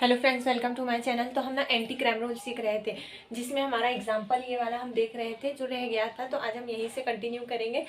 Hello friends, welcome to my channel. तो हम ना एंटी क्रैम रूल सीख रहे थे, जिसमें हमारा एग्जांपल ये वाला हम देख रहे थे जो रह गया था। तो आज हम यहीं से कंटिन्यू करेंगे।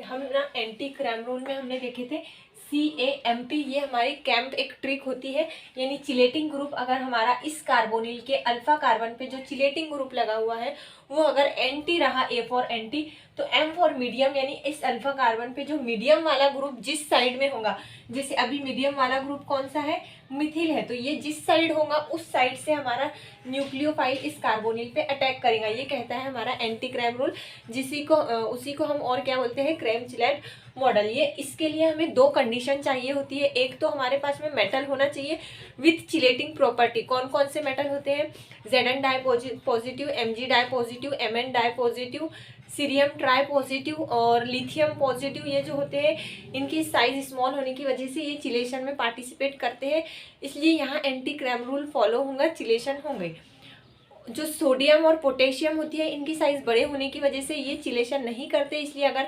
हम ना एंटी क्रैम रूल में हमने देखे थे CAMP। ये हमारी कैम्प एक ट्रिक होती है, यानी चिलेटिंग ग्रुप अगर हमारा इस कार्बोनिल के अल्फा कार्बन पे जो चिलेटिंग ग्रुप लगा हुआ है वो अगर एंटी रहा, A फॉर एंटी, तो M फॉर मीडियम, यानी इस अल्फा कार्बन पे जो मीडियम वाला ग्रुप जिस साइड में होगा, जैसे अभी मीडियम वाला ग्रुप कौन सा है, मिथिल है, तो ये जिस साइड होगा उस साइड से हमारा न्यूक्लियोफाइल इस कार्बोनिल पे अटैक करेगा। ये कहता है हमारा एंटी क्रैम रूल, उसी को हम और क्या बोलते हैं, क्रैम चिलेट मॉडल। ये इसके लिए हमें दो कंडीशन चाहिए होती है। एक तो हमारे पास में मेटल होना चाहिए विथ चिलेटिंग प्रॉपर्टी। कौन कौन से मेटल होते हैं, Zn di positive, Mg di positive, Mn di positive, cerium tri positive और लिथियम पॉजिटिव। ये जो होते हैं इनकी साइज स्मॉल होने की वजह से ये चिलेशन में पार्टिसिपेट करते हैं, इसलिए यहाँ एंटी क्रैम रूल फॉलो होगा, चिलेशन होंगे। जो सोडियम और पोटेशियम होती है इनकी साइज बड़े होने की वजह से ये चिलेशन नहीं करते, इसलिए अगर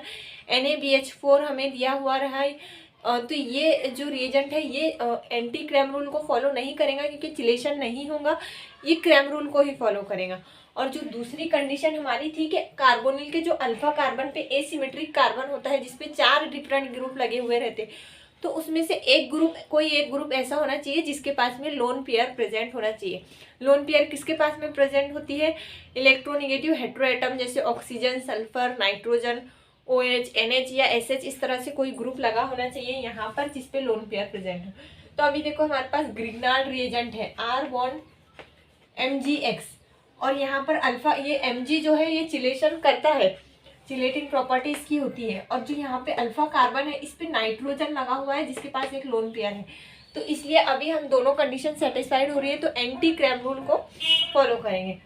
NaBH4 हमें दिया हुआ रहा है तो ये जो रिएजेंट है ये एंटी क्रैम रूल को फॉलो नहीं करेगा, क्योंकि चिलेशन नहीं होगा, ये क्रैम रूल को ही फॉलो करेगा। और जो दूसरी कंडीशन हमारी थी कि कार्बोनिल के जो अल्फा कार्बन पे एसिमेट्रिक कार्बन होता है जिसपे 4 डिफरेंट ग्रुप लगे हुए रहते, तो उसमें से कोई एक ग्रुप ऐसा होना चाहिए जिसके पास में लोन पेयर प्रेजेंट होना चाहिए। लोन पेयर किसके पास में प्रेजेंट होती है, इलेक्ट्रोनेगेटिव हेटेरोएटम, जैसे oxygen, sulphur, nitrogen, OH, NH या SH, इस तरह से कोई ग्रुप लगा होना चाहिए यहाँ पर जिसपे लोन पेयर प्रेजेंट है। तो अभी देखो हमारे पास ग्रिग्नार्ड रिएजेंट है R बॉन्ड MgX, और यहाँ पर अल्फा, ये Mg जो है ये चिलेशन करता है, चिलेटिंग प्रॉपर्टी इसकी होती है। और जो यहाँ पे अल्फा कार्बन है इस पे नाइट्रोजन लगा हुआ है जिसके पास एक लोन पेयर है, तो इसलिए अभी हम दोनों कंडीशन सेटिस्फाइड हो रही है तो एंटी क्रैम रूल को फॉलो करेंगे।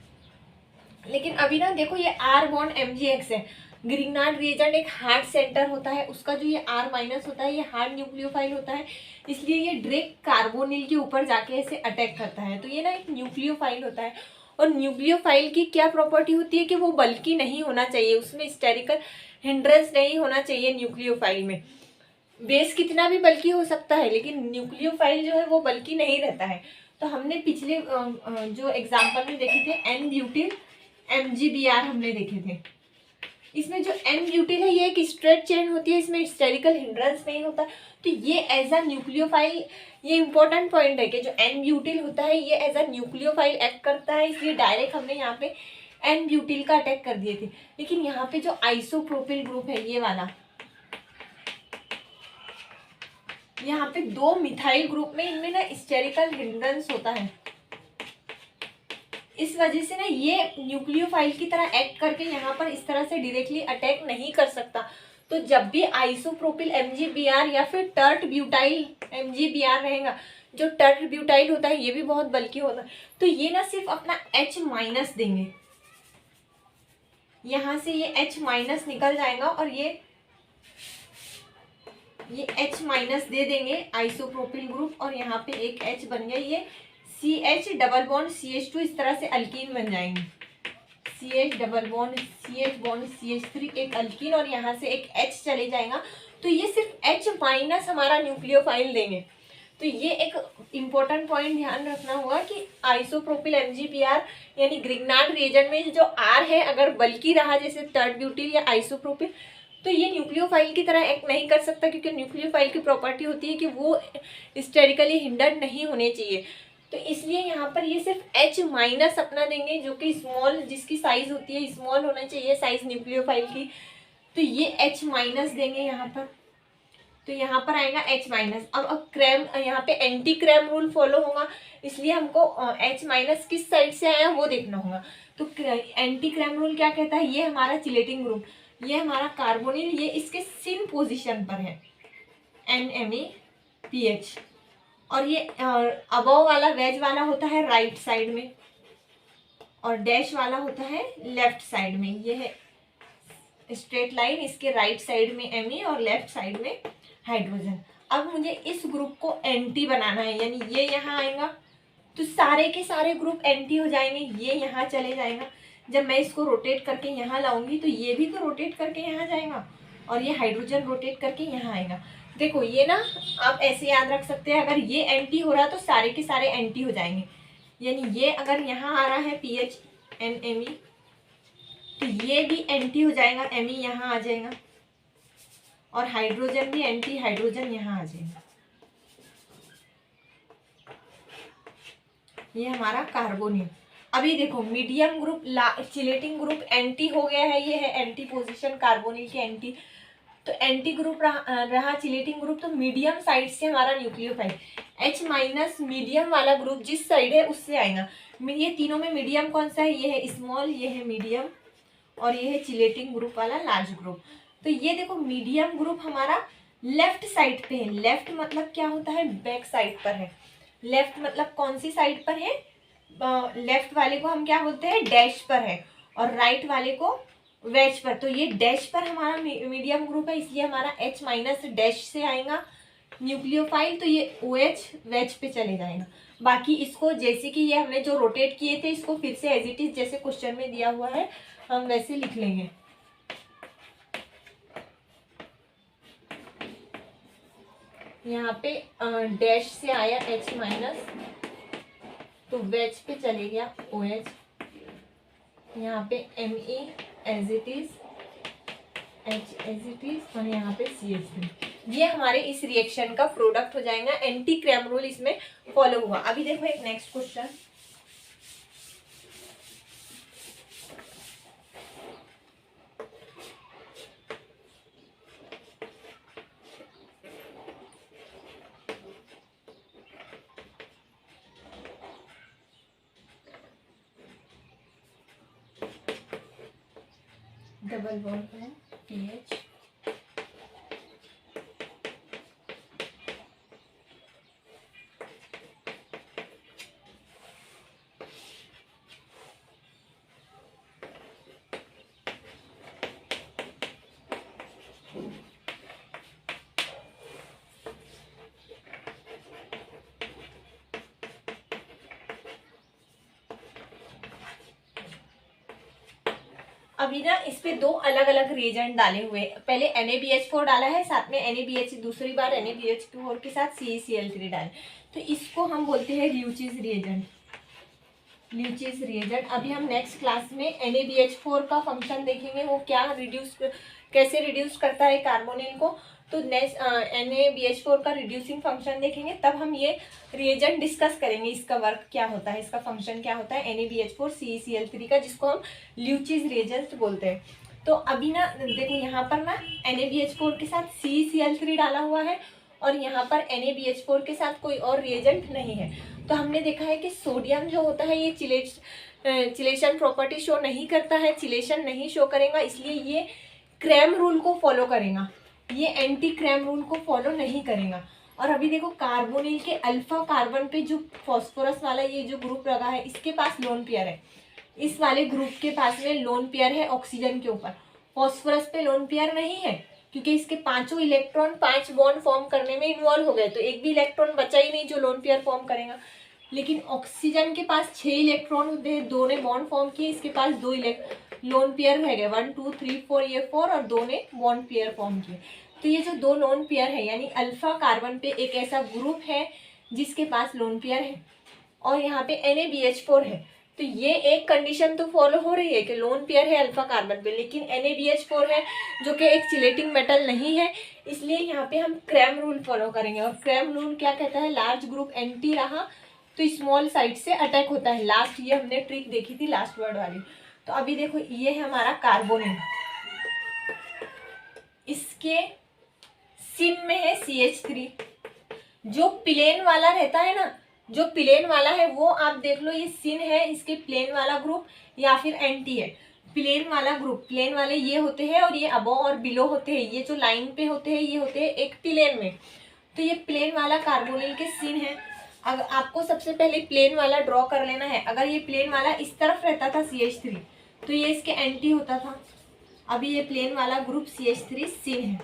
लेकिन अभी ना देखो ये R बॉन्ड MgX है, ग्रिग्नार्ड रिएजेंट एक हार्ड सेंटर होता है, उसका जो ये R माइनस होता है ये हार्ड न्यूक्लियोफाइल होता है, इसलिए ये डायरेक्ट कार्बोनिल के ऊपर जाके ऐसे अटैक करता है, तो ये ना एक न्यूक्लियोफाइल होता है। और न्यूक्लियोफाइल की क्या प्रॉपर्टी होती है कि वो बल्कि नहीं होना चाहिए, उसमें स्टेरिकल हिंड्रेंस नहीं होना चाहिए। न्यूक्लियोफाइल में बेस कितना भी बल्कि हो सकता है, लेकिन न्यूक्लियोफाइल जो है वो बल्कि नहीं रहता है। तो हमने पिछले जो एग्जाम्पल में देखे थे N ब्यूटिल MgBr हमने देखे थे। इसमें जो N ब्यूटिल है ये एक स्ट्रेट चेन होती है, इसमें स्टेरिकल हिंड्रेंस नहीं होता, तो ये एज अ न्यूक्लियोफाइल, ये इंपॉर्टेंट पॉइंट है कि जो N ब्यूटिल होता है ये एज अ न्यूक्लियोफाइल एक्ट करता है, इसलिए डायरेक्ट हमने यहाँ पे N ब्यूटिल का अटैक कर दिए थे। लेकिन यहाँ पे जो आइसोप्रोपिल ग्रुप है ये वाला, यहाँ पे दो मिथाइल ग्रुप में इनमें ना स्टेरिकल हिंड्रेंस होता है, इस वजह से ना ये न्यूक्लियोफाइल की तरह एक्ट करके यहाँ पर इस तरह से डायरेक्टली अटैक नहीं कर सकता। तो जब भी आइसोप्रोपिल MgBr या फिर टर्ट ब्यूटाइल MgBr रहेगा, जो टर्ट ब्यूटाइल होता है ये भी बहुत बल्कि होता है, तो ये ना सिर्फ अपना H माइनस देंगे, यहाँ से ये H माइनस निकल जाएगा और ये H माइनस दे देंगे आइसोप्रोपिल ग्रुप, और यहाँ पे एक H बन गया, ये CH डबल बॉन्ड CH2, इस तरह से अल्कीन बन जाएंगे, CH double bond CH bond CH3 एक अल्कीन, और यहाँ से एक H चले जाएगा, तो ये सिर्फ H माइनस हमारा न्यूक्लियोफाइल देंगे। तो ये एक इम्पोर्टेंट पॉइंट ध्यान रखना होगा कि आइसोप्रोपिल MgBr यानी ग्रिग्नार्ड रिएजेंट में जो R है अगर बल्कि रहा, जैसे टर्ट ब्यूटिल या आइसोप्रोपिल, तो ये न्यूक्लियोफाइल की तरह एक्ट नहीं कर सकता, क्योंकि न्यूक्लियोफाइल की प्रॉपर्टी होती है कि वो स्टेरिकली हिंडर्ड नहीं होने चाहिए। तो इसलिए यहाँ पर ये सिर्फ H माइनस अपना देंगे, जो कि स्मॉल, जिसकी साइज होती है स्मॉल होना चाहिए साइज न्यूक्लियोफाइल की, तो ये H माइनस देंगे यहाँ पर, तो यहाँ पर आएगा H माइनस। अब क्रैम, यहाँ पे एंटी क्रैम रूल फॉलो होगा, इसलिए हमको H माइनस किस साइड से आया वो देखना होगा। तो एंटी क्रैम रूल क्या कहता है, ये हमारा चिलेटिंग ग्रुप, ये हमारा कार्बोनिल, ये इसके सिन पोजिशन पर है NMePH, और ये अबव वाला वेज वाला होता है राइट साइड में, और डैश वाला होता है लेफ्ट साइड में। ये है स्ट्रेट लाइन, इसके राइट साइड में Me और लेफ्ट साइड में हाइड्रोजन। अब मुझे इस ग्रुप को एंटी बनाना है, यानी ये यहाँ आएगा तो सारे के सारे ग्रुप एंटी हो जाएंगे, ये यहाँ चले जाएगा। जब मैं इसको रोटेट करके यहाँ लाऊंगी तो ये भी तो रोटेट करके यहाँ जाएगा, और ये हाइड्रोजन रोटेट करके यहाँ आएगा। देखो ये ना आप ऐसे याद रख सकते हैं, अगर ये एंटी हो रहा है तो सारे के सारे एंटी हो जाएंगे। यानी ये अगर यहाँ आ रहा है PHNMe तो ये भी एंटी हो जाएगा, Me यहाँ आ जाएगा, और हाइड्रोजन भी एंटी, हाइड्रोजन यहाँ आ जाएगा। ये हमारा कार्बोनिल। अभी देखो medium group chelating group anti हो गया है, ये है एंटी पोजीशन कार्बोनिल के एंटी। तो एंटी ग्रुप रहा चिलेटिंग ग्रुप, तो मीडियम साइड से हमारा न्यूक्लियोफाइल H- मीडियम वाला ग्रुप जिस साइड है उससे आएगा। ये तीनों में मीडियम कौन सा है, ये है स्मॉल, ये है मीडियम, और ये है चिलेटिंग ग्रुप वाला लार्ज ग्रुप। तो ये देखो मीडियम ग्रुप हमारा लेफ्ट साइड पे है। लेफ्ट मतलब क्या होता है, बैक साइड पर है। लेफ्ट मतलब कौन सी साइड पर है, लेफ्ट वाले को हम क्या बोलते हैं, डैश पर है, और राइट वाले को वेज पर। तो ये डैश पर हमारा मीडियम ग्रुप है, इसलिए हमारा H- डैश से आएगा न्यूक्लियोफाइल, तो ये OH वेज पे चले जाएगा। बाकी इसको जैसे कि ये हमने जो रोटेट किए थे, इसको फिर से एज इट इज जैसे क्वेश्चन में दिया हुआ है हम वैसे लिख लेंगे। यहाँ पे डैश से आया H-, तो वेज पे चले गया OH, यहाँ पे Me as it is, H as it is, और यहाँ पे CH3। ये हमारे इस रिएक्शन का प्रोडक्ट हो जाएगा। एंटी क्रैम रूल इसमें फॉलो हुआ। अभी देखो एक नेक्स्ट क्वेश्चन, डबल बॉन्ड है PH, अभी ना इस पे दो अलग अलग रिएजेंट डाले हुए। पहले NaBH4 डाला है, साथ में NaBH, दूसरी बार NaBH4 के साथ CeCl3 डाले, तो इसको हम बोलते हैं ल्यूचिस रिएजेंट। ल्यूचिस रिएजेंट। अभी हम नेक्स्ट क्लास में NaBH4 का फंक्शन देखेंगे, वो क्या कैसे रिड्यूस करता है कार्बोनिल को। तो नेक्स्ट NaBH4 का रिड्यूसिंग फंक्शन देखेंगे, तब हम ये रिएजेंट डिस्कस करेंगे, इसका वर्क क्या होता है, इसका फंक्शन क्या होता है NaBH4 CeCl3 का, जिसको हम ल्यूचिस रिएजेंट बोलते हैं। तो अभी ना देखो यहाँ पर ना NaBH4 के साथ CeCl3 डाला हुआ है, और यहाँ पर NaBH4 के साथ कोई और रिएजेंट नहीं है। तो हमने देखा है कि सोडियम जो होता है ये चिलेशन प्रॉपर्टी शो नहीं करता है, चिलेशन नहीं शो करेगा, इसलिए ये क्रैम रूल को फॉलो करेगा, ये एंटी क्रैम रूल को फॉलो नहीं करेगा। और अभी देखो कार्बोनिल के अल्फा कार्बन पे जो फॉस्फोरस वाला ये जो ग्रुप लगा है, इसके पास लोन पेयर है, इस वाले ग्रुप के पास में लोन पेयर है ऑक्सीजन के ऊपर। फॉस्फोरस पे लोन पेयर नहीं है, क्योंकि इसके पांचों इलेक्ट्रॉन 5 बॉन्ड फॉर्म करने में इन्वॉल्व हो गए, तो एक भी इलेक्ट्रॉन बचा ही नहीं जो लोन पेयर फॉर्म करेगा। लेकिन ऑक्सीजन के पास 6 इलेक्ट्रॉन होते हैं, 2 ने बॉन्ड फॉर्म किए, इसके पास 2 लोन पेयर रह गए, 1 2 3 4, ये 4, और 2 ने बॉन्ड पेयर फॉर्म किए। तो ये जो 2 लोन पेयर है, यानी अल्फा कार्बन पे एक ऐसा ग्रुप है जिसके पास लोन पेयर है, और यहाँ पे NaBH4 है। तो ये एक कंडीशन तो फॉलो हो रही है कि लोन पेयर है अल्फा कार्बन पे, लेकिन NaBH4 है जो कि एक चिलेटिंग मेटल नहीं है, इसलिए यहाँ पे हम क्रैम रूल फॉलो करेंगे। और क्रैम रूल क्या कहता है, लार्ज ग्रुप एंटी रहा तो स्मॉल साइड से अटैक होता है। लास्ट ये हमने ट्रिक देखी थी लास्ट वर्ड वाली। तो अभी देखो ये है हमारा कार्बोनिल, इसके सिम में है CH3। जो प्लेन वाला रहता है ना, जो प्लेन वाला है वो आप देख लो, ये सिन है, इसके प्लेन वाला ग्रुप या फिर एंटी है। प्लेन वाला ग्रुप, प्लेन वाले ये होते हैं, और ये अबो और बिलो होते हैं, ये जो लाइन पे होते हैं ये होते हैं एक प्लेन में। तो ये प्लेन वाला कार्बोनिल के सिन है। अगर आपको सबसे पहले प्लेन वाला ड्रॉ कर लेना है, अगर ये प्लेन वाला इस तरफ रहता था CH3 तो ये इसके एंटी होता था। अभी ये प्लेन वाला ग्रुप CH3 सिन है।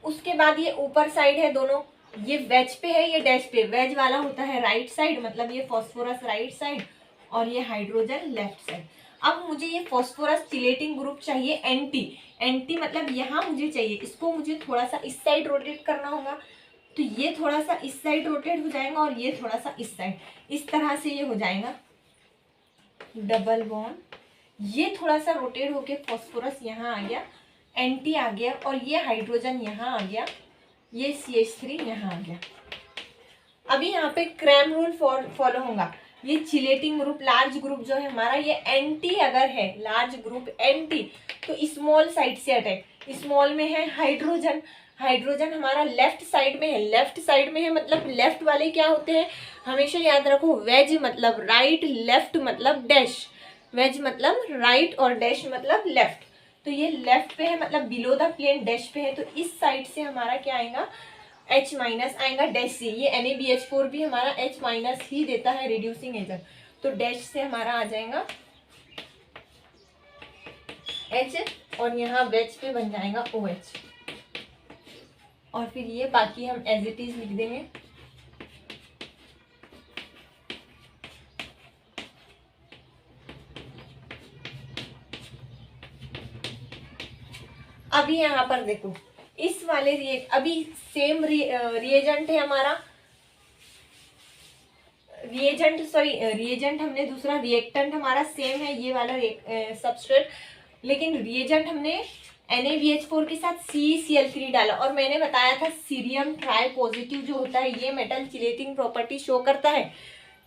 उसके बाद ये ऊपर साइड है दोनों, ये वेज पे है, ये डैश पे। वेज वाला होता है राइट साइड, मतलब ये फॉस्फोरस राइट साइड और ये हाइड्रोजन लेफ्ट साइड। अब मुझे ये फॉस्फोरस चिलेटिंग ग्रुप चाहिए एंटी, एंटी मतलब यहाँ मुझे चाहिए, इसको मुझे थोड़ा सा इस साइड रोटेट करना होगा, तो ये थोड़ा सा इस साइड रोटेट हो जाएगा और ये थोड़ा सा इस साइड, इस तरह से ये हो जाएगा डबल बॉन्ड, ये थोड़ा सा रोटेट होके फॉस्फोरस यहाँ आ गया, एंटी आ गया, और ये हाइड्रोजन यहाँ आ गया, ये CH3 यहाँ आ गया। अभी यहाँ पे क्रैम रूल फॉलो होगा। ये चिलेटिंग ग्रुप लार्ज ग्रुप जो है हमारा, ये एंटी अगर है, लार्ज ग्रुप एंटी, तो स्मॉल साइड से अटैक, स्मॉल में है हाइड्रोजन, हाइड्रोजन हमारा लेफ्ट साइड में है, लेफ्ट साइड में है मतलब लेफ्ट वाले क्या होते हैं, हमेशा याद रखो, वेज मतलब राइट, लेफ्ट मतलब डैश, वेज मतलब राइट और डैश मतलब लेफ्ट, तो ये लेफ्ट पे है मतलब बिलो द प्लेन डैश पे है, तो इस साइड से हमारा क्या आएगा, H माइनस आएगा डैश से, ये NaBH4 भी हमारा H माइनस ही देता है रिड्यूसिंग एजेंट, तो डैश से हमारा आ जाएगा H, और यहाँ वेज पे बन जाएगा OH, और फिर ये बाकी हम एज इट इज लिख देंगे। अभी यहाँ पर देखो इस वाले अभी सेम रिएजेंट है हमारा, रिएजेंट हमने दूसरा, रिएक्टेंट हमारा सेम है ये वाला सबस्ट्रेट, लेकिन रिएजेंट हमने NaBH4 के साथ CeCl3 डाला, और मैंने बताया था सीरियम ट्राई पॉजिटिव जो होता है ये मेटल चिलेटिंग प्रॉपर्टी शो करता है,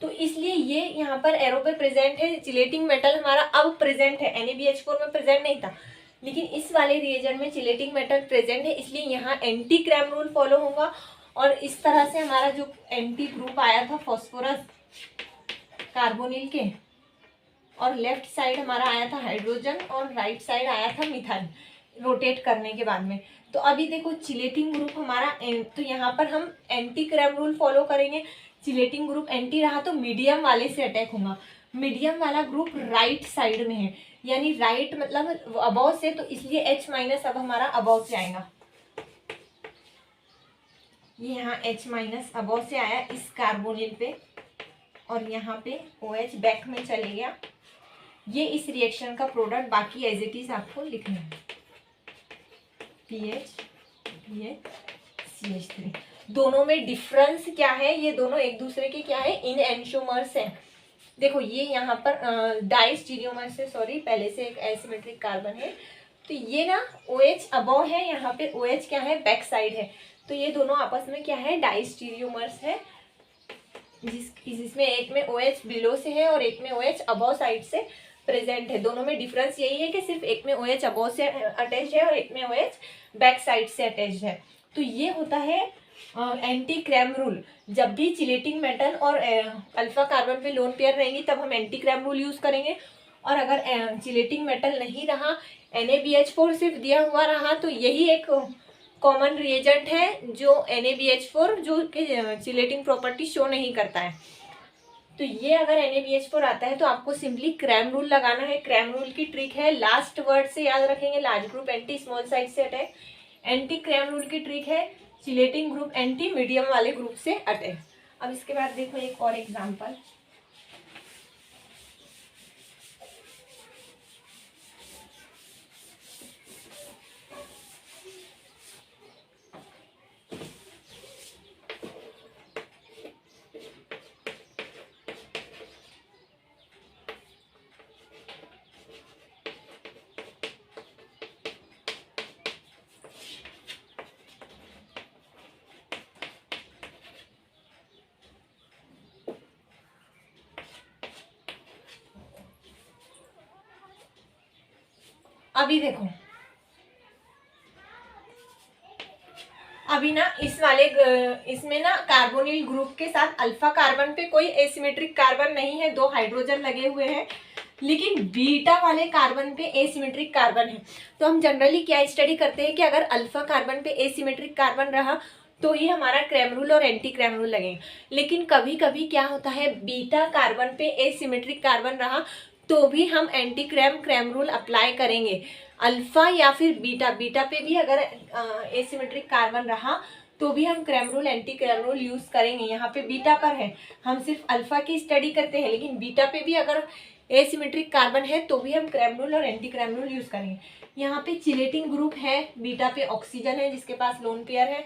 तो इसलिए ये यहाँ पर एरो पे प्रेजेंट है, चिलेटिंग मेटल हमारा अब प्रेजेंट है, NaBH4 में प्रेजेंट नहीं था, लेकिन इस वाले रिएजेंट में चिलेटिंग मेटल प्रेजेंट है, इसलिए यहाँ एंटी क्रैम रूल फॉलो होगा, और इस तरह से हमारा जो एंटी ग्रुप आया था फॉस्फोरस कार्बोनिल के, और लेफ्ट साइड हमारा आया था हाइड्रोजन, और राइट साइड आया था मिथाइल रोटेट करने के बाद में। तो अभी देखो चिलेटिंग ग्रुप हमारा, तो यहाँ पर हम एंटी क्रैम रूल फॉलो करेंगे, चिलेटिंग ग्रुप एंटी रहा तो मीडियम वाले से अटैक होगा, मीडियम वाला ग्रुप राइट साइड में है, यानी राइट मतलब अबव से, तो इसलिए H माइनस अब हमारा अबव से आएगा, ये यहाँ H माइनस अबव से आया इस कार्बोनिल पे, और यहाँ पे OH बैक में चले गया, ये इस रिएक्शन का प्रोडक्ट, बाकी एज इट इज आपको लिखना है, PH CH3। दोनों में डिफरेंस क्या है, ये दोनों एक दूसरे के क्या है, इन एंशोमर्स है। देखो ये यहाँ पर डाइस्टीरियोमर्स है, सॉरी पहले से एक एसिमेट्रिक कार्बन है, तो ये ना OH अबव है, यहाँ पे OH क्या है, बैक साइड है, तो ये दोनों आपस में क्या है, डाइस्टीरियोमर्स है, जिसमें एक में OH बिलो से है और एक में OH अबव साइड से प्रेजेंट है। दोनों में डिफरेंस यही है कि सिर्फ एक में OH अबव से अटैच है और एक में OH बैक साइड से अटैच है। तो ये होता है एंटी क्रैम रूल। जब भी चिलेटिंग मेटल और अल्फा कार्बन पे लोन पेयर रहेंगी तब हम एंटी क्रैम रूल यूज करेंगे, और अगर चिलेटिंग मेटल नहीं रहा, NaBH4 सिर्फ दिया हुआ रहा, तो यही एक कॉमन रिएजेंट है जो NaBH4 जो कि चिलेटिंग प्रॉपर्टी शो नहीं करता है। तो ये अगर NaBH4 आता है तो आपको सिंपली क्रैम रूल लगाना है। क्रैम रूल की ट्रिक है, लास्ट वर्ड से याद रखेंगे, large group anti small side से अटैक। एंटी क्रैम रूल की ट्रिक है चिलेटिंग ग्रुप एंटी मीडियम वाले ग्रुप से अटैक। अब इसके बाद देखो एक और एग्जाम्पल, अभी देखो अभी ना इसमें ना कार्बोनिल ग्रुप के साथ अल्फा कार्बन पे कोई एसिमेट्रिक कार्बन नहीं है, 2 हाइड्रोजन लगे हुए हैं, लेकिन बीटा वाले कार्बन पे एसिमेट्रिक कार्बन है। तो हम जनरली क्या स्टडी करते हैं कि अगर अल्फा कार्बन पे एसिमेट्रिक कार्बन रहा तो ही हमारा क्रैम रूल और एंटी क्रैम रूल लगेंगे। लेकिन कभी कभी क्या होता है, बीटा कार्बन पे एसिमेट्रिक कार्बन रहा तो भी हम एंटी क्रैम रूल अप्लाई करेंगे। अल्फा या फिर बीटा पे भी अगर एसिमेट्रिक कार्बन रहा तो भी हम Cram rule anti Cram rule use करेंगे। यहाँ पे बीटा पर है, हम सिर्फ अल्फा की स्टडी करते हैं, लेकिन बीटा पे भी अगर एसिमेट्रिक कार्बन है तो भी हम क्रैम रूल और एंटी क्रैम रूल यूज करेंगे। यहाँ पे चिलेटिंग ग्रुप है, बीटा पे ऑक्सीजन है जिसके पास लोन पेयर है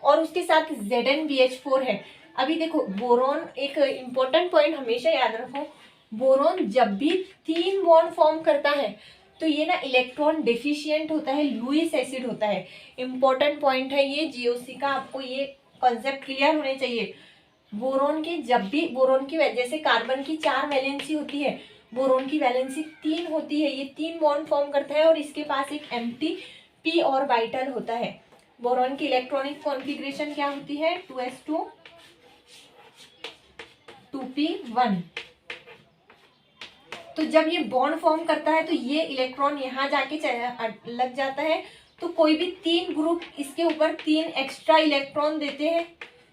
और उसके साथ ZnBH4 है। अभी देखो बोरॉन, एक इम्पोर्टेंट पॉइंट हमेशा याद रखो, बोरॉन जब भी 3 बॉन्ड फॉर्म करता है तो ये ना इलेक्ट्रॉन डेफिशिएंट होता है, लुईस एसिड होता है। इम्पोर्टेंट पॉइंट है ये, GOC का आपको ये कॉन्सेप्ट क्लियर होने चाहिए। बोरॉन के जब भी, बोरॉन की जैसे कार्बन की 4 वैलेंसी होती है, बोरॉन की वैलेंसी 3 होती है, ये 3 बॉन्ड फॉर्म करता है और इसके पास एक एम्प्टी p ऑर्बिटल होता है। बोरॉन की इलेक्ट्रॉनिक कॉन्फ़िगरेशन क्या होती है, 2s2 2p1। तो जब ये बॉन्ड फॉर्म करता है तो ये इलेक्ट्रॉन यहाँ जाके लग जाता है, तो कोई भी 3 ग्रुप इसके ऊपर 3 एक्स्ट्रा इलेक्ट्रॉन देते हैं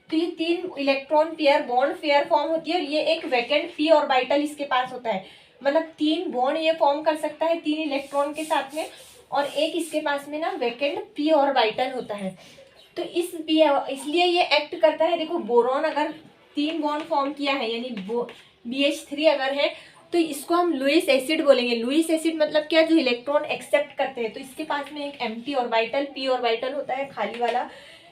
तो ये 3 electron pair bond pair form होती है और ये एक वैकेंट p ऑर्बिटल इसके पास होता है। मतलब 3 बॉन्ड ये फॉर्म कर सकता है 3 इलेक्ट्रॉन के साथ में और एक इसके पास में ना वैकेंट p ऑर्बिटल होता है। तो इसलिए ये एक्ट करता है। देखो बोरॉन अगर 3 बॉन्ड फॉर्म किया है यानी BH3 अगर है तो इसको हम लुईस एसिड बोलेंगे। लुईस एसिड मतलब क्या, जो इलेक्ट्रॉन एक्सेप्ट करते हैं। तो इसके पास में एक एम्प्टी ऑर्बिटल p ऑर्बिटल होता है खाली वाला,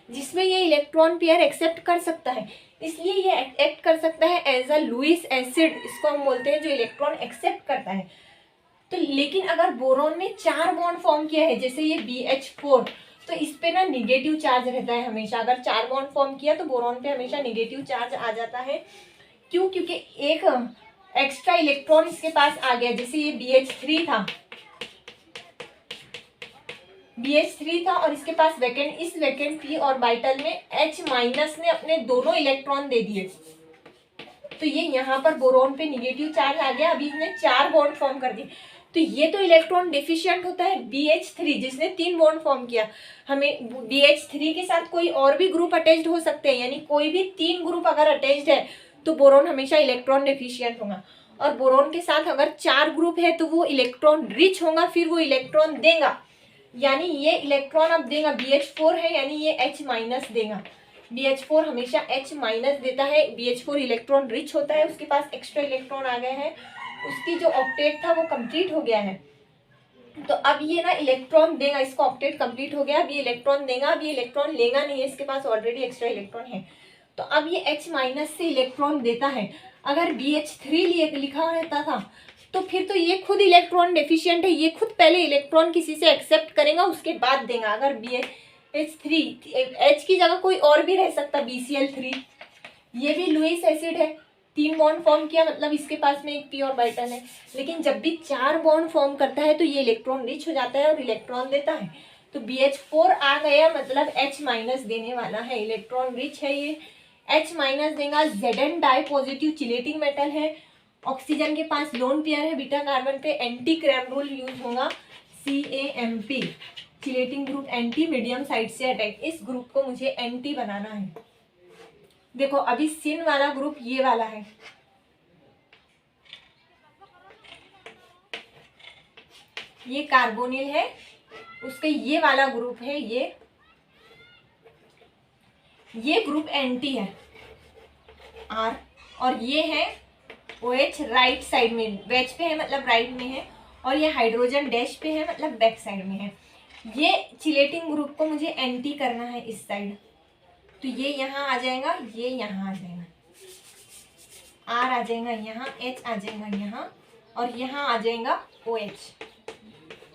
जिसमें ये इलेक्ट्रॉन पेयर एक्सेप्ट कर सकता है, इसलिए ये एक्ट कर सकता है एज अ लुईस एसिड। इसको हम बोलते हैं जो इलेक्ट्रॉन एक्सेप्ट करता है। तो लेकिन अगर बोरॉन में 4 बॉन्ड फॉर्म किया है जैसे ये BH4, तो इस पे ना निगेटिव चार्ज रहता है हमेशा। अगर 4 बॉन्ड फॉर्म किया तो बोरॉन पे हमेशा निगेटिव चार्ज आ जाता है। क्यों? क्योंकि एक एक्स्ट्रा इलेक्ट्रॉन इसके पास आ गया। जैसे ये BH3 था, BH3 था और इसके पास वैकेंट, इस वैकेंट p ऑर्बिटल में H- ने अपने दोनों इलेक्ट्रॉन दे दिए, तो ये यहाँ पर बोरॉन पे निगेटिव चार्ज आ गया। अभी इसने 4 बॉन्ड फॉर्म कर दिए, तो ये तो इलेक्ट्रॉन डेफिशिएंट होता है BH3 जिसने 3 बॉन्ड फॉर्म किया। हमें BH3 के साथ कोई और भी ग्रुप अटैच्ड हो सकते हैं, यानी कोई भी 3 ग्रुप अगर अटैच्ड है तो बोरॉन हमेशा इलेक्ट्रॉन डेफिशिएंट होगा। और बोरॉन के साथ अगर 4 ग्रुप है तो वो इलेक्ट्रॉन रिच होगा, फिर वो इलेक्ट्रॉन देगा। यानी ये इलेक्ट्रॉन अब देगा, BH4 है यानी ये H- देगा। BH4 हमेशा H- देता है। BH4 इलेक्ट्रॉन रिच होता है, उसके पास एक्स्ट्रा इलेक्ट्रॉन आ गए हैं, उसकी जो ऑक्टेट था वो कंप्लीट हो गया है। तो अब ये ना इलेक्ट्रॉन देगा, इसका ऑक्टेट कंप्लीट हो गया, अब ये इलेक्ट्रॉन देगा। अब ये इलेक्ट्रॉन लेगा नहीं है, इसके पास ऑलरेडी एक्स्ट्रा इलेक्ट्रॉन है, तो अब ये H- से इलेक्ट्रॉन देता है। अगर BH3 लिखा रहता था तो फिर तो ये खुद इलेक्ट्रॉन डेफिशिएंट है, ये खुद पहले इलेक्ट्रॉन किसी से एक्सेप्ट करेगा उसके बाद देगा। अगर BH3, H की जगह कोई और भी रह सकता, BCl3, ये भी लुईस एसिड है, 3 बॉन्ड फॉर्म किया मतलब इसके पास में एक p ऑर्बिटल है। लेकिन जब भी 4 बॉन्ड फॉर्म करता है तो ये इलेक्ट्रॉन रिच हो जाता है और इलेक्ट्रॉन देता है। तो BH4 आ गया मतलब H- देने वाला है, इलेक्ट्रॉन रिच है ये, H- देगा। Zn di positive chelating metal है, ऑक्सीजन के पास लोन पेयर है, बीटा कार्बन पे एंटी क्रैम रूल यूज होगा, CAMP chelating group anti, medium side से अटैक। इस ग्रुप को मुझे एंटी बनाना है। देखो अभी सिन वाला ग्रुप ये वाला है, ये कार्बोनिल है, उसके ये वाला ग्रुप है, ये ग्रुप एंटी है R, और ये है OH राइट साइड में, वेज पे है मतलब राइट में है, और ये हाइड्रोजन डैश पे है मतलब बैक साइड में है। ये चिलेटिंग ग्रुप को मुझे एंटी करना है इस साइड, तो ये यहाँ आ जाएगा, ये यहाँ आ जाएगा, R आ जाएगा यहाँ, H आ जाएगा यहाँ, और यहाँ आ जाएगा OH।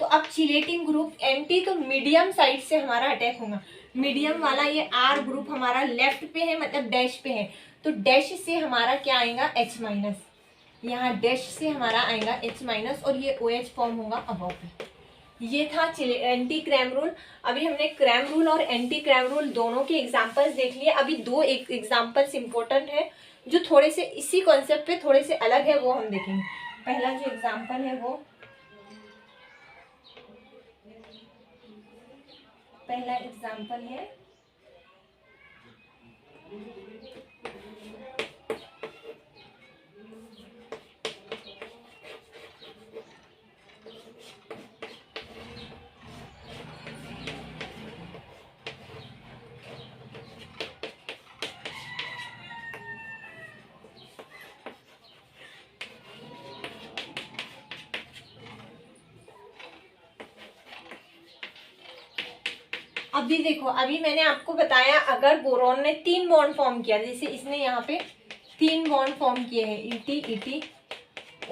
तो अब चिलेटिंग ग्रुप एंटी तो मीडियम साइड से हमारा अटैक होगा। मीडियम वाला ये R ग्रुप हमारा लेफ्ट पे है मतलब डैश पे है, तो डैश से हमारा क्या आएगा H-, यहाँ डैश से हमारा आएगा H-, और ये OH फॉर्म होगा अबव पे। ये था एंटी क्रैम रूल। अभी हमने क्रैम रूल और एंटी क्रैम रूल दोनों के एग्जांपल्स देख लिए। अभी 2 एग्जांपल्स इंपॉर्टेंट है जो थोड़े से इसी कॉन्सेप्ट पे थोड़े से अलग है, वो हम देखेंगे। पहला जो एग्जांपल है वो, पहला एग्जांपल है अभी देखो, अभी मैंने आपको बताया अगर बोरॉन ने 3 बॉन्ड फॉर्म किया, जैसे इसने यहाँ पे 3 बॉन्ड फॉर्म किए हैं ET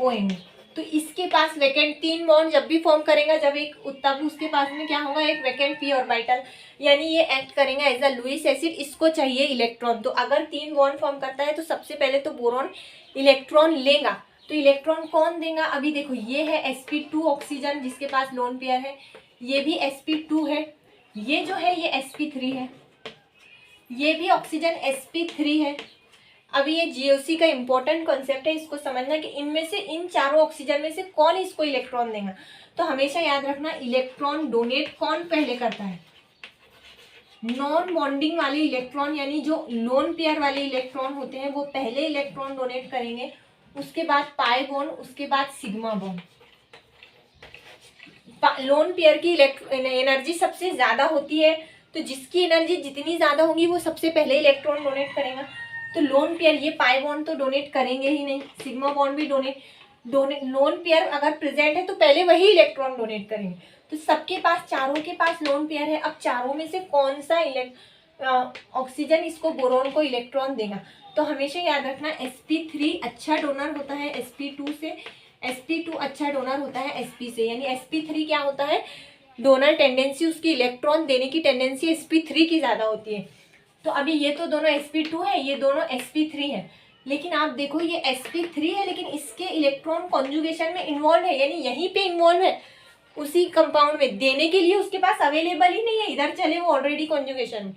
ON, तो इसके पास वैकेंट 3 बॉन्ड जब भी फॉर्म करेगा, जब एक तब उसके पास में क्या होगा, एक वैकेंट p ऑर्बिटल, यानी ये एक्ट करेगा एज अ लुईस एसिड, इसको चाहिए इलेक्ट्रॉन। तो अगर 3 बॉन्ड फॉर्म करता है तो सबसे पहले तो बोरॉन इलेक्ट्रॉन लेगा। तो इलेक्ट्रॉन कौन देगा, अभी देखो ये है sp2 ऑक्सीजन जिसके पास लोन पेयर है, ये भी sp2 है, ये जो है ये sp3 है, ये भी ऑक्सीजन sp3 है। अभी ये GOC का इंपॉर्टेंट कॉन्सेप्ट है, इसको समझना कि इनमें से इन चारों ऑक्सीजन में से कौन इसको इलेक्ट्रॉन देगा। तो हमेशा याद रखना इलेक्ट्रॉन डोनेट कौन पहले करता है, नॉन बॉन्डिंग वाले इलेक्ट्रॉन, यानी जो लोन पेयर वाले इलेक्ट्रॉन होते हैं वो पहले इलेक्ट्रॉन डोनेट करेंगे, उसके बाद पाई बॉन्ड, उसके बाद सिग्मा बॉन्ड। लोन पेयर की एनर्जी सबसे ज्यादा होती है, तो जिसकी एनर्जी जितनी ज्यादा होगी वो सबसे पहले इलेक्ट्रॉन डोनेट करेगा। तो लोन पेयर, ये पाई बॉन्ड तो डोनेट करेंगे ही नहीं, सिग्मा बॉन्ड भी डोनेट लोन पेयर अगर प्रेजेंट है तो पहले वही इलेक्ट्रॉन डोनेट करेंगे। तो सबके पास, चारों के पास लोन पेयर है। अब चारों में से कौन सा ऑक्सीजन इसको बोरॉन को इलेक्ट्रॉन देगा, तो हमेशा याद रखना sp3 अच्छा डोनर होता है sp2 से, sp2 अच्छा डोनर होता है sp से, यानी sp3 क्या होता है, डोनर टेंडेंसी, उसकी इलेक्ट्रॉन देने की टेंडेंसी sp3 की ज़्यादा होती है। तो अभी ये तो दोनों sp2 है, ये दोनों sp3 है, लेकिन आप देखो ये sp3 है लेकिन इसके इलेक्ट्रॉन कॉन्जुगेशन में इन्वॉल्व है, यानी यहीं पे इन्वॉल्व है उसी कंपाउंड में, देने के लिए उसके पास अवेलेबल ही नहीं है, इधर चले वो ऑलरेडी कॉन्जुगेशन में,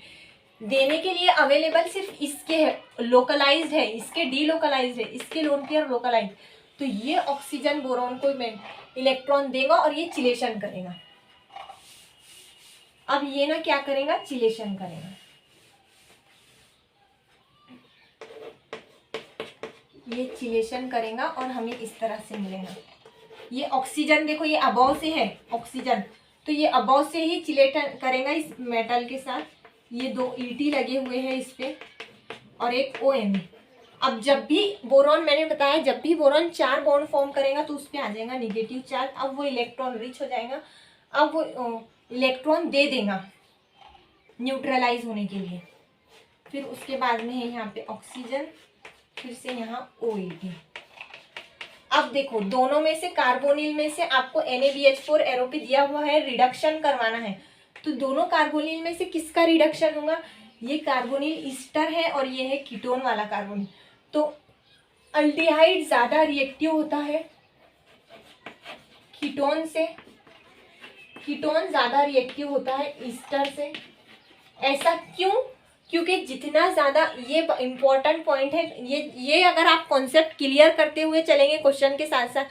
देने के लिए अवेलेबल सिर्फ इसके है, लोकलाइज्ड है, इसके डीलोकलाइज्ड है, इसके लोन पेयर लोकलाइज्ड। तो ये ऑक्सीजन बोरॉन को इलेक्ट्रॉन देगा और ये चिलेशन करेगा। अब ये ना क्या करेगा, चिलेशन करेगा। ये चिलेशन करेगा और हमें इस तरह से मिलेगा। ये ऑक्सीजन देखो, ये अबव से है ऑक्सीजन, तो ये अबव से ही चिलेट करेगा इस मेटल के साथ। ये 2 ET लगे हुए हैं इस पे और एक ON। अब जब भी बोरॉन, मैंने बताया जब भी बोरॉन 4 बॉन्ड फॉर्म करेगा तो उस पर आ जाएगा निगेटिव चार्ज। अब वो इलेक्ट्रॉन रिच हो जाएगा, अब वो इलेक्ट्रॉन दे देगा न्यूट्रलाइज होने के लिए। फिर उसके बाद में है यहाँ पे ऑक्सीजन, फिर से यहाँ OET। अब देखो दोनों में से, कार्बोनिल में से आपको NaBH4 एरो पे दिया हुआ है, रिडक्शन करवाना है। तो दोनों कार्बोनिल में से किसका रिडक्शन होगा, ये कार्बोनिल ईस्टर है और ये है कीटोन वाला कार्बोनिल। तो अल्डिहाइड ज्यादा रिएक्टिव होता है कीटोन से, कीटोन ज्यादा रिएक्टिव होता है ईस्टर से। ऐसा क्यों, क्योंकि जितना ज़्यादा, ये इम्पॉर्टेंट पॉइंट है, ये अगर आप कॉन्सेप्ट क्लियर करते हुए चलेंगे क्वेश्चन के साथ साथ,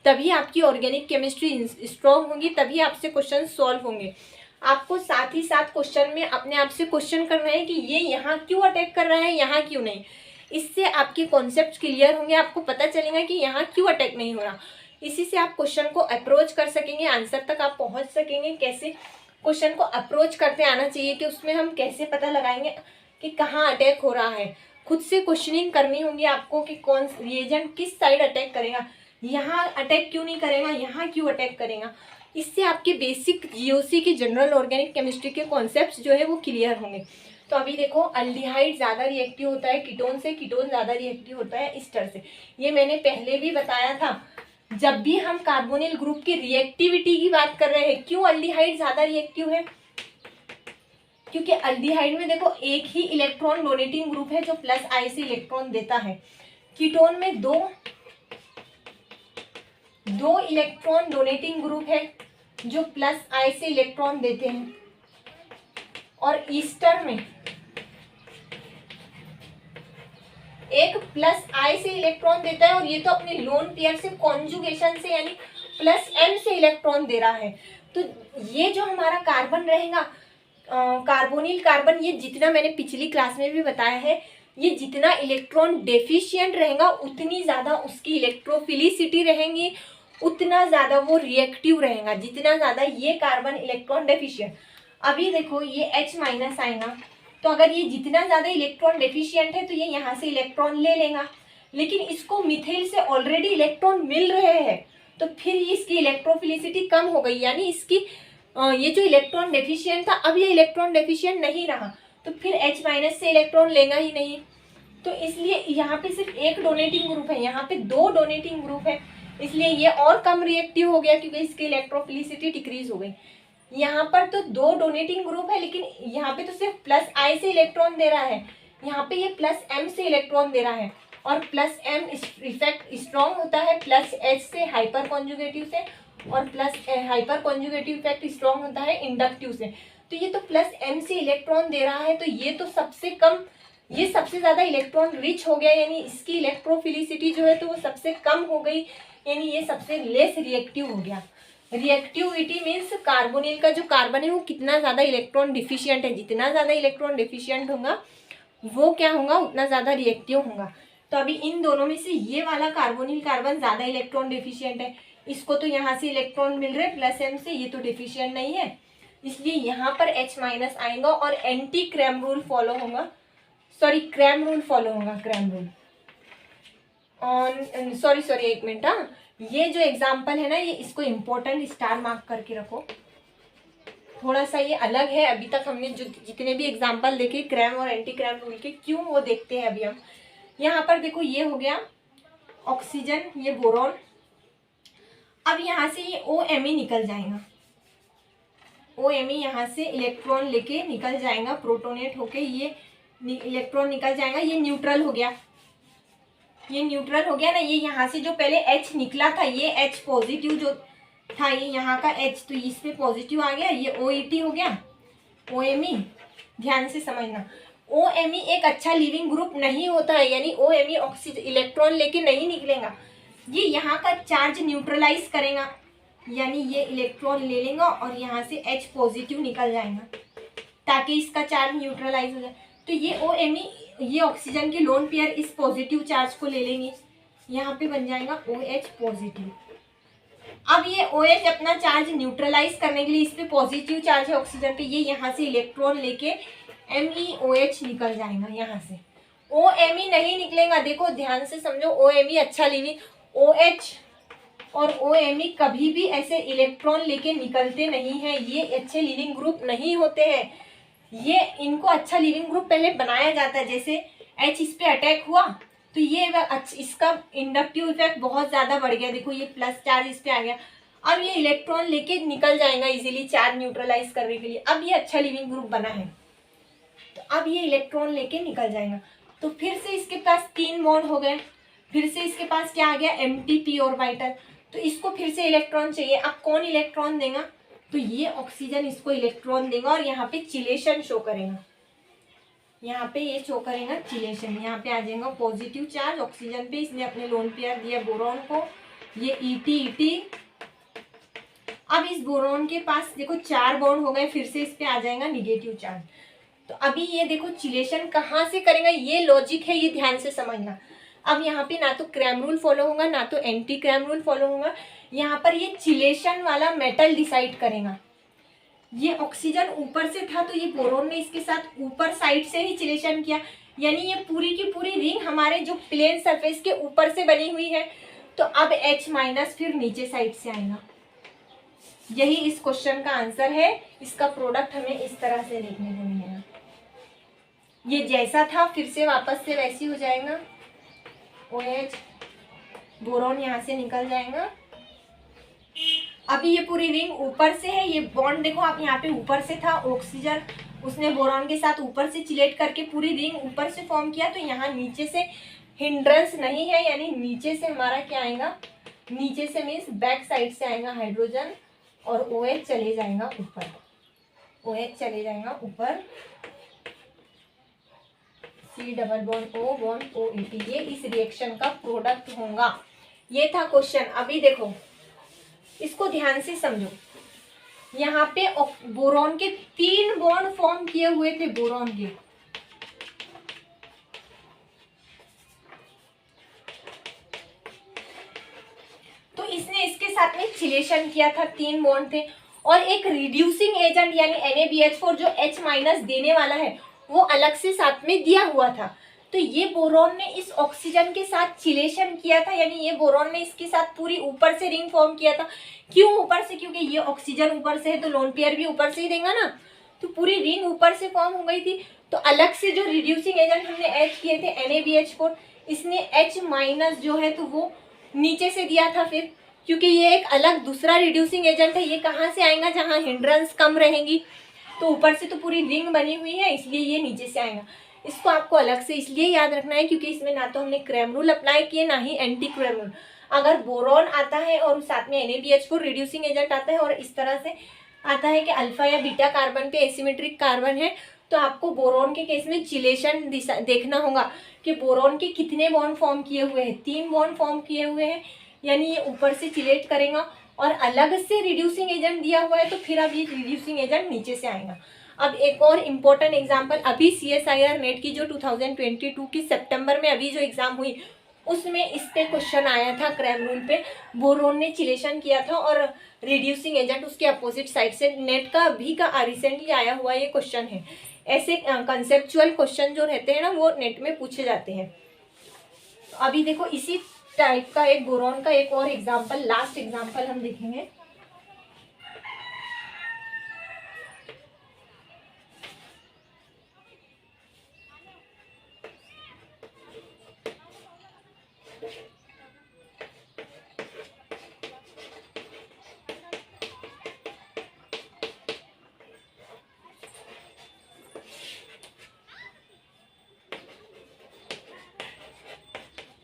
तभी आपकी ऑर्गेनिक केमिस्ट्री स्ट्रॉन्ग होगी, तभी आपसे क्वेश्चन सॉल्व होंगे। आपको साथ ही साथ क्वेश्चन में अपने आप से क्वेश्चन करना है कि ये यहाँ क्यों अटैक कर रहा है, यहाँ क्यों नहीं। इससे आपके कॉन्सेप्ट क्लियर होंगे, आपको पता चलेगा कि यहाँ क्यों अटैक नहीं हो रहा। इसी से आप क्वेश्चन को अप्रोच कर सकेंगे, आंसर तक आप पहुँच सकेंगे। कैसे क्वेश्चन को अप्रोच करते आना चाहिए कि उसमें हम कैसे पता लगाएंगे कि कहाँ अटैक हो रहा है। खुद से क्वेश्चनिंग करनी होगी आपको कि कौन रिएजेंट किस साइड अटैक करेगा, यहाँ अटैक क्यों नहीं करेगा, यहाँ क्यों अटैक करेगा। इससे आपके बेसिक GOC की जनरल ऑर्गेनिक केमिस्ट्री के कॉन्सेप्ट्स जो है वो क्लियर होंगे। तो अभी देखो अल्डिहाइड ज़्यादा रिएक्टिव होता है कीटोन से, कीटोन ज़्यादा रिएक्टिव होता है ईस्टर से। ये मैंने पहले भी बताया था, जब भी हम कार्बोनिल ग्रुप की रिएक्टिविटी की बात कर रहे हैं। क्यों अल्डिहाइड ज़्यादा रिएक्टिव है, क्योंकि अल्डिहाइड में देखो एक ही इलेक्ट्रॉन डोनेटिंग ग्रुप है जो +I से इलेक्ट्रॉन देता है। कीटोन में दो इलेक्ट्रॉन डोनेटिंग ग्रुप है जो +I से इलेक्ट्रॉन देते हैं, और ईस्टर में एक +I से इलेक्ट्रॉन देता है, और ये तो अपने लोन पेयर से कॉन्जुगेशन से यानी +M से इलेक्ट्रॉन दे रहा है। तो ये जो हमारा कार्बन रहेगा, कार्बोनिल कार्बन, ये जितना मैंने पिछली क्लास में भी बताया है, ये जितना इलेक्ट्रॉन डेफिशिएंट रहेगा उतनी ज़्यादा उसकी इलेक्ट्रोफिलिसिटी रहेंगी, उतना ज़्यादा वो रिएक्टिव रहेगा। जितना ज़्यादा ये कार्बन इलेक्ट्रॉन डेफिशिएंट, अभी देखो ये H- आएगा, तो अगर ये जितना ज़्यादा इलेक्ट्रॉन डेफिशिएंट है तो ये यहाँ से इलेक्ट्रॉन ले लेगा, लेकिन इसको मिथाइल से ऑलरेडी इलेक्ट्रॉन मिल रहे हैं, तो फिर इसकी इलेक्ट्रोफिलिसिटी कम हो गई, यानी इसकी ये जो इलेक्ट्रॉन डेफिशिएंट था अब ये इलेक्ट्रॉन डेफिशिएंट नहीं रहा, तो फिर H माइनस से इलेक्ट्रॉन लेगा ही नहीं। तो इसलिए यहाँ पे सिर्फ एक डोनेटिंग ग्रुप है, यहाँ पे दो डोनेटिंग ग्रुप है, इसलिए ये और कम रिएक्टिव हो गया क्योंकि इसकी इलेक्ट्रोफिलिसिटी डिक्रीज हो गई। यहाँ पर तो दो डोनेटिंग ग्रुप है लेकिन यहाँ पे तो सिर्फ प्लस I से इलेक्ट्रॉन दे रहा है, यहाँ पे ये प्लस M से इलेक्ट्रॉन दे रहा है, और प्लस M इफेक्ट स्ट्रॉन्ग होता है प्लस H से हाइपर कॉन्जुगेटिव से, और plus hyper conjugative effect strong होता है इंडक्टिव से। तो ये तो प्लस M से इलेक्ट्रॉन दे रहा है, तो ये तो सबसे कम, ये सबसे ज़्यादा इलेक्ट्रॉन रिच हो गया, यानी इसकी इलेक्ट्रोफिलिसिटी जो है तो वो सबसे कम हो गई, यानी ये सबसे लेस रिएक्टिव हो गया। रिएक्टिविटी मीन्स कार्बोनिल का जो कार्बन है वो कितना ज़्यादा इलेक्ट्रॉन डिफिशियंट है, जितना ज़्यादा इलेक्ट्रॉन डिफिशियंट होगा वो क्या होगा, उतना ज़्यादा रिएक्टिव होगा। तो अभी इन दोनों में से ये वाला कार्बोनिल कार्बन ज़्यादा इलेक्ट्रॉन डिफिशियंट है, इसको तो यहाँ से इलेक्ट्रॉन मिल रहे प्लस M से, ये तो डिफिशियंट नहीं है, इसलिए यहाँ पर H माइनस आएगा और एंटी क्रैम रूल फॉलो होगा, सॉरी क्रैम रूल फॉलो होगा, क्रैम रूल ऑन, सॉरी एक मिनट। हाँ, ये जो एग्जाम्पल है ना, ये इसको इम्पोर्टेंट स्टार मार्क करके रखो, थोड़ा सा ये अलग है। अभी तक हमने जो जितने भी एग्जाम्पल देखे क्रैम और एंटी क्रैम रूल के, क्यों वो देखते हैं अभी हम। यहाँ पर देखो ये हो गया ऑक्सीजन, ये बोरॉन, अब यहाँ से ये OMe निकल जाएगा, OMe यहाँ से इलेक्ट्रॉन लेके निकल जाएगा, प्रोटोनेट होके ये इलेक्ट्रॉन निकल जाएगा, ये न्यूट्रल हो गया, ये न्यूट्रल हो गया ना। ये यहाँ से जो पहले H निकला था, ये H पॉजिटिव जो था, ये यहाँ का H, तो इस पे पॉजिटिव आ गया, ये OET हो गया, OMe। ध्यान से समझना, OMe एक अच्छा लिविंग ग्रुप नहीं होता है, यानी OMe ऑक्सीजन इलेक्ट्रॉन लेके नहीं निकलेगा, ये यहाँ का चार्ज न्यूट्रलाइज करेगा, यानी ये इलेक्ट्रॉन ले लेगा और यहाँ से H पॉजिटिव निकल जाएगा ताकि इसका चार्ज न्यूट्रलाइज हो जाए। तो ये OMe, ये ऑक्सीजन के लोन पेयर इस पॉजिटिव चार्ज को ले लेंगे, यहाँ पे बन जाएगा OH पॉजिटिव। अब ये OH अपना चार्ज न्यूट्रलाइज करने के लिए, इस पे पॉजिटिव चार्ज है ऑक्सीजन पे, ये यहाँ से इलेक्ट्रॉन लेके MEOH निकल जाएगा, यहाँ से OMe नहीं निकलेगा। देखो ध्यान से समझो, OMe अच्छा लिविंग, OH और OMe कभी भी ऐसे इलेक्ट्रॉन लेके निकलते नहीं हैं, ये अच्छे लिविंग ग्रुप नहीं होते हैं, ये इनको अच्छा लिविंग ग्रुप पहले बनाया जाता है। जैसे H इस पे अटैक हुआ तो ये इसका इंडक्टिव इफेक्ट बहुत ज़्यादा बढ़ गया, देखो ये प्लस चार्ज इस पे आ गया, अब ये इलेक्ट्रॉन लेके निकल जाएगा इजीली चार्ज न्यूट्रलाइज करने के लिए, अब ये अच्छा लिविंग ग्रुप बना है, तो अब ये इलेक्ट्रॉन लेके निकल जाएगा। तो फिर से इसके पास 3 बॉन्ड हो गए, फिर से इसके पास क्या आ गया, एम्प्टी p ऑर्बिटल, तो इसको फिर से इलेक्ट्रॉन चाहिए। अब कौन इलेक्ट्रॉन देगा, तो ये ऑक्सीजन इसको इलेक्ट्रॉन देगा और यहाँ पे चिलेशन शो करेगा, यहाँ पे ये शो करेगा चिलेशन, यहाँ पे आ जाएगा पॉजिटिव चार्ज ऑक्सीजन पे, इसने अपने लोन पेयर दिया बोरॉन को, ये ET। अब इस बोरॉन के पास देखो 4 बॉन्ड हो गए, फिर से इस पे आ जाएगा निगेटिव चार्ज। तो अभी ये देखो चिलेशन कहाँ से करेगा, ये लॉजिक है, ये ध्यान से समझना। अब यहाँ पे ना तो क्रैम रूल फॉलो होगा ना तो एंटी क्रैम रूल फॉलो होगा, यहाँ पर ये चिलेशन वाला मेटल डिसाइड करेगा। ये ऑक्सीजन ऊपर से था तो ये बोरॉन ने इसके साथ ऊपर साइड से ही चिलेशन किया, यानी ये पूरी की पूरी रिंग हमारे जो प्लेन सरफेस के ऊपर से बनी हुई है, तो अब H माइनस फिर नीचे साइड से आएगा। यही इस क्वेश्चन का आंसर है, इसका प्रोडक्ट हमें इस तरह से देखने को मिलेगा, ये जैसा था फिर से वापस से वैसी हो जाएगा, OH बोरॉन यहाँ से निकल जाएगा। अभी ये पूरी रिंग ऊपर से है, ये बॉन्ड देखो आप यहाँ पे ऊपर से था, ऑक्सीजन उसने बोरॉन के साथ ऊपर से चिलेट करके पूरी रिंग ऊपर से फॉर्म किया, तो यहाँ नीचे से हिंड्रेंस नहीं है, यानी नीचे से हमारा क्या आएगा, नीचे से मीन्स बैक साइड से आएगा हाइड्रोजन और OH चले जाएगा ऊपर, OH चले जाएगा ऊपर, C double bond O bond OET, ये इस रिएक्शन का प्रोडक्ट होगा। ये था क्वेश्चन। अभी देखो इसको ध्यान से समझो, यहाँ पे बोरॉन के 3 बॉन्ड फॉर्म किए हुए थे, बोरॉन के, तो इसने इसके साथ में चिलेशन किया था, 3 बॉन्ड थे, और एक रिड्यूसिंग एजेंट यानी NaBH4 जो H माइनस देने वाला है वो अलग से साथ में दिया हुआ था। तो ये बोरॉन ने इस ऑक्सीजन के साथ चिलेशन किया था, यानी ये बोरॉन ने इसके साथ पूरी ऊपर से रिंग फॉर्म किया था। क्यों ऊपर से? क्योंकि ये ऑक्सीजन ऊपर से है तो लोन पेयर भी ऊपर से ही देगा ना, तो पूरी रिंग ऊपर से फॉर्म हो गई थी। तो अलग से जो रिड्यूसिंग एजेंट हमने ऐड किए थे NaBH4, इसने H- जो है तो वो नीचे से दिया था फिर, क्योंकि ये एक अलग दूसरा रिड्यूसिंग एजेंट है। ये कहाँ से आएगा? जहाँ हिंड्रेंस कम रहेंगी, तो ऊपर से तो पूरी रिंग बनी हुई है, इसलिए ये नीचे से आएगा। इसको आपको अलग से इसलिए याद रखना है क्योंकि इसमें ना तो हमने क्रैम रूल अप्लाई किए ना ही एंटी क्रैम रूल। अगर बोरॉन आता है और साथ में NaBH4 रिड्यूसिंग एजेंट आता है और इस तरह से आता है कि अल्फा या बीटा कार्बन पे एसिमेट्रिक कार्बन है, तो आपको बोरॉन के केस में चिलेशन देखना होगा कि बोरॉन के कितने बॉन्ड फॉर्म किए हुए हैं। 3 बॉन्ड फॉर्म किए हुए हैं, यानी ये ऊपर से चिलेट करेगा। और अलग से रिड्यूसिंग एजेंट दिया हुआ है तो फिर अब ये रिड्यूसिंग एजेंट नीचे से आएगा। अब एक और इम्पोर्टेंट एग्जाम्पल, अभी CSIR नेट की जो 2022 की सितंबर में अभी जो एग्जाम हुई, उसमें इस पे क्वेश्चन आया था क्रैम रूल पे। बोरॉन ने चिलेशन किया था और रिड्यूसिंग एजेंट उसके अपोजिट साइड से। नेट का अभी का रिसेंटली आया हुआ ये क्वेश्चन है। ऐसे कंसेप्चुअल क्वेश्चन जो रहते हैं ना, वो नेट में पूछे जाते हैं। अभी देखो इसी टाइप का एक बोरॉन का एक और एग्जाम्पल, लास्ट एग्जाम्पल हम देखेंगे।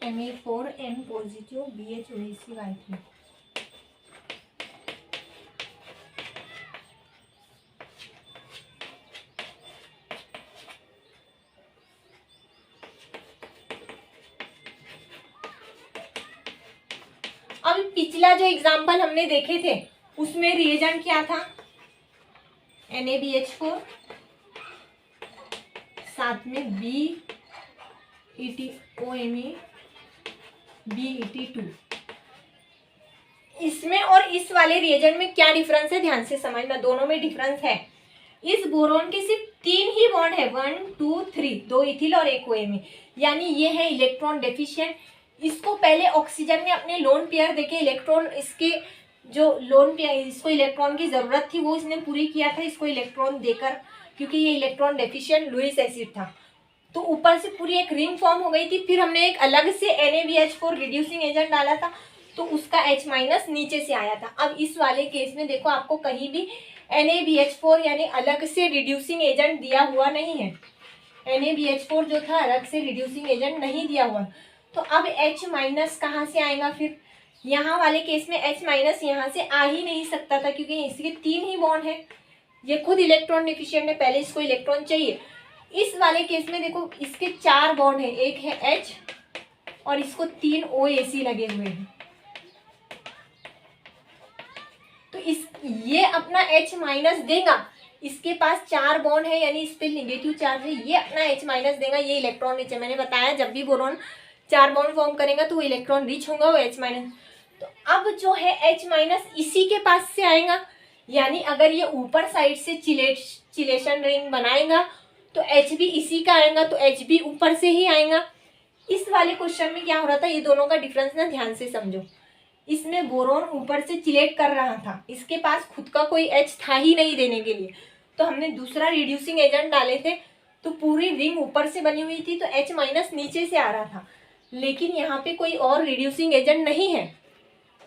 Na4N positive BH-OAC-Y3। अब पिछला जो एग्जाम्पल हमने देखे थे उसमें रिएजेंट क्या था? NaBH4 साथ में BeTOMe BeT2। इसमें और इस वाले रिएजेंट में क्या डिफरेंस है? ध्यान से समझना, दोनों में डिफरेंस है। इस बोरॉन के सिर्फ 3 ही बॉन्ड है, 1 2 3, 2 इथिल और 1 OMe, यानी ये है इलेक्ट्रॉन डेफिशिएंट। इसको पहले ऑक्सीजन ने अपने लोन पेयर देके इलेक्ट्रॉन, इसके जो लोन पेयर, इसको इलेक्ट्रॉन की जरूरत थी वो इसने पूरी किया था इसको इलेक्ट्रॉन देकर, क्योंकि ये इलेक्ट्रॉन डेफिशिएंट लुईस एसिड था। तो ऊपर से पूरी एक रिंग फॉर्म हो गई थी। फिर हमने एक अलग से NaBH4 रिड्यूसिंग एजेंट डाला था, तो उसका H- नीचे से आया था। अब इस वाले केस में देखो आपको कहीं भी NaBH4 यानी अलग से रिड्यूसिंग एजेंट दिया हुआ नहीं है। NaBH4 जो था अलग से रिड्यूसिंग एजेंट नहीं दिया हुआ। तो अब H- कहाँ से आएगा? फिर यहाँ वाले केस में H- यहाँ से आ ही नहीं सकता था क्योंकि इसके 3 ही बॉन्ड है। ये खुद इलेक्ट्रॉन डिफिशिएंट है, पहले इसको इलेक्ट्रॉन चाहिए। इस वाले केस में देखो इसके 4 बॉन्ड है, एक है H और इसको 3 OAC लगे हुए हैं। तो इस ये अपना H- देगा, इसके पास 4 बॉन्ड है यानी इस पे नेगेटिव चार्ज है, ये अपना H- देगा, ये इलेक्ट्रॉन नीचे। मैंने बताया जब भी बोरॉन 4 बॉन्ड फॉर्म करेगा तो वो इलेक्ट्रॉन रिच होगा, वो H-। तो अब जो है H- इसी के पास से आएगा, यानी अगर ये ऊपर साइड से चिलेशन रिंग बनाएगा तो H भी इसी का आएगा, तो H भी ऊपर से ही आएगा। इस वाले क्वेश्चन में क्या हो रहा था, ये दोनों का डिफरेंस ना ध्यान से समझो। इसमें बोरॉन ऊपर से चिलेट कर रहा था, इसके पास खुद का कोई H था ही नहीं देने के लिए, तो हमने दूसरा रिड्यूसिंग एजेंट डाले थे, तो पूरी रिंग ऊपर से बनी हुई थी, तो H- नीचे से आ रहा था। लेकिन यहाँ पे कोई और रिड्यूसिंग एजेंट नहीं है,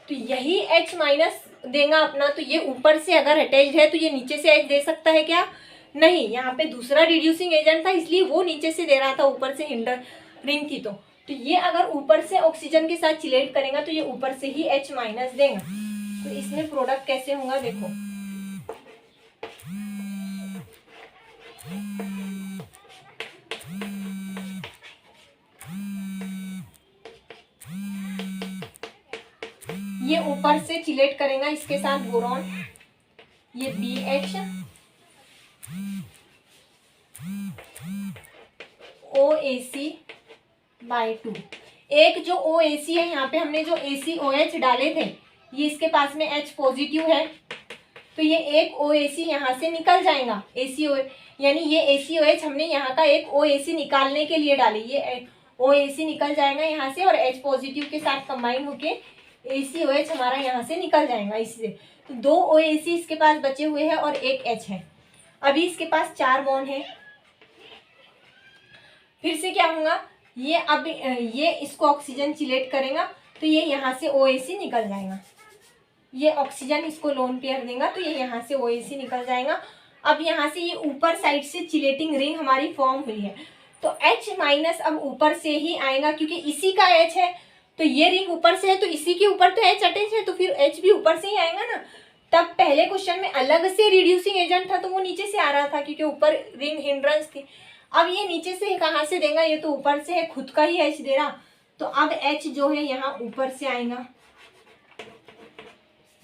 तो यही H- देगा अपना। तो ये ऊपर से अगर अटैच्ड है तो ये नीचे से H दे सकता है क्या? नहीं, यहाँ पे दूसरा रिड्यूसिंग एजेंट था इसलिए वो नीचे से दे रहा था, ऊपर से हिंडर रिंग थी। तो ये अगर ऊपर से ऑक्सीजन के साथ चिलेट करेगा तो ये ऊपर से ही H- देगा। तो इसमें प्रोडक्ट कैसे होगा देखो, ये ऊपर से चिलेट करेगा इसके साथ बोरॉन, ये BH OAC/2। एक जो OAC है, यहाँ पे हमने जो ACOH डाले थे, ये इसके पास में H पॉजिटिव है, तो ये एक OAC यहाँ से निकल जाएगा, ACO, यानी ये ACOH हमने यहाँ का एक OAC निकालने के लिए डाली, ये OAC निकल जाएगा यहाँ से और H पॉजिटिव के साथ कंबाइन होके ACOH हमारा यहाँ से निकल जाएगा इससे। तो 2 OAC इसके पास बचे हुए हैं और एक H है। अभी इसके पास 4 बॉन्ड है। फिर से क्या होगा, ये अब ये इसको ऑक्सीजन चिलेट करेगा तो ये यहाँ से OAC निकल जाएगा, ये ऑक्सीजन इसको लोन पेयर देगा तो ये यहाँ से OAC निकल जाएगा। अब यहाँ से ये ऊपर साइड से चिलेटिंग रिंग हमारी फॉर्म हुई है, तो H माइनस अब ऊपर से ही आएगा क्योंकि इसी का H है, तो ये रिंग ऊपर से है तो इसी के ऊपर तो H अटैच है, तो फिर H भी ऊपर से ही आएगा ना। तब पहले क्वेश्चन में अलग से रिड्यूसिंग एजेंट था तो वो नीचे से आ रहा था क्योंकि ऊपर रिंग हिंड्रेंस थी। अब ये नीचे से कहाँ से देगा, ये तो ऊपर से है, खुद का ही H दे रहा, तो अब H जो है यहाँ ऊपर से आएगा,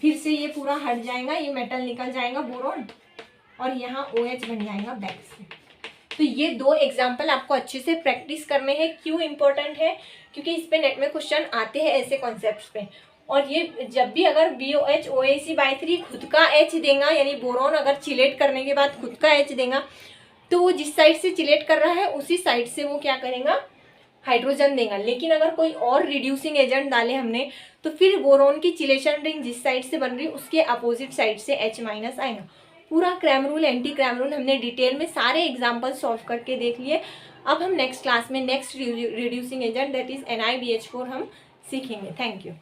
फिर से ये पूरा हट जाएगा, ये मेटल निकल जाएगा बोरॉन और यहाँ OH बन जाएगा बैक से। तो ये 2 एग्जाम्पल आपको अच्छे से प्रैक्टिस करने हैं। क्यों इम्पोर्टेंट है, क्योंकि इस पे नेट में क्वेश्चन आते हैं ऐसे कॉन्सेप्ट्स पे। और ये जब भी अगर BOH OAC/3 खुद का H देगा, यानी बोरॉन अगर चिलेट करने के बाद खुद का H देगा, तो वो जिस साइड से चिलेट कर रहा है उसी साइड से वो क्या करेगा, हाइड्रोजन देगा। लेकिन अगर कोई और रिड्यूसिंग एजेंट डाले हमने तो फिर बोरॉन की चिलेशन रिंग जिस साइड से बन रही है उसके अपोजिट साइड से H माइनस आएगा। पूरा Cram rule, anti Cram rule हमने डिटेल में सारे एग्जाम्पल सॉल्व करके देख लिए। अब हम नेक्स्ट क्लास में next reducing agent that is NiBH4 हम सीखेंगे। Thank you.